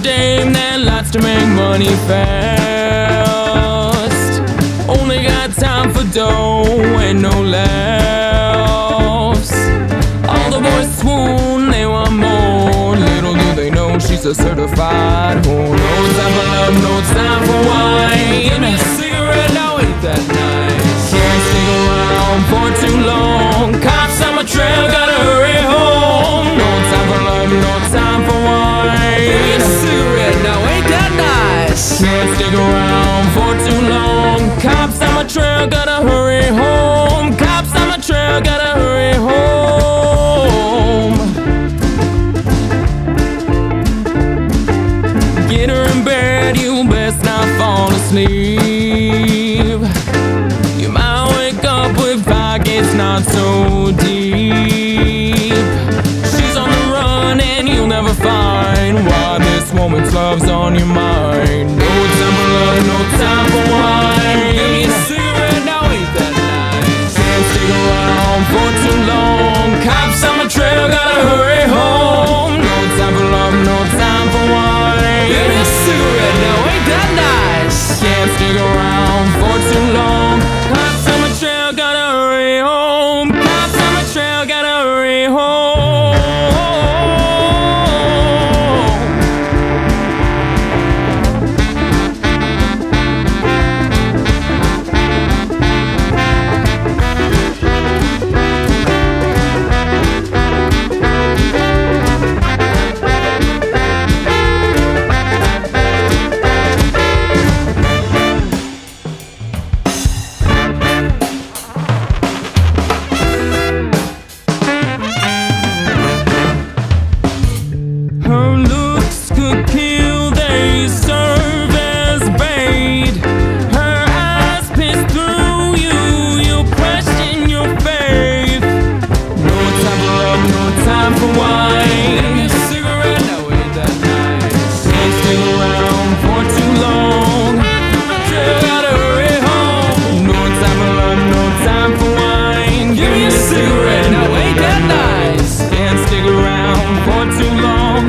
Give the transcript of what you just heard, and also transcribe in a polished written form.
dame that likes to make money fast. Only got time for dough and no laughs. All the boys swoon, they want more. Little do they know she's a certified whore. No time for love, no time for wine. Give me a cigarette, now ain't that nice? Can't stick around for too long. Cops on my trail, gotta hurry home. No time for love, no time for wine. Give me a cigarette, now ain't that nice? Can't stick around for too long. Cops on my trail, gotta hurry home. Cops on my trail, gotta hurry home. Get her in bed, you best not fall asleep. You might wake up with pockets not so deep. She's on the run and you'll never find why this woman's love's on your mind. No time for love, no time for wine. Give me a cigarette, now ain't that nice? Can't stick around for too long. Cops on my trail, gotta hurry home. No time for love, no time for wine. Give me a cigarette, now ain't that nice? Can't stick around for too long. Cops on my trail, gotta hurry home. Cops on my trail, gotta hurry home. Her looks could kill, they serve as bait. Her eyes pierce through you, you question your faith. No time for love, no time for wine. Give me a cigarette, now ain't that nice? Can't stick around for too long. Trail, gotta hurry home. No time for love, no time for wine. Give me a cigarette, now ain't that nice? Can't stick around for too long.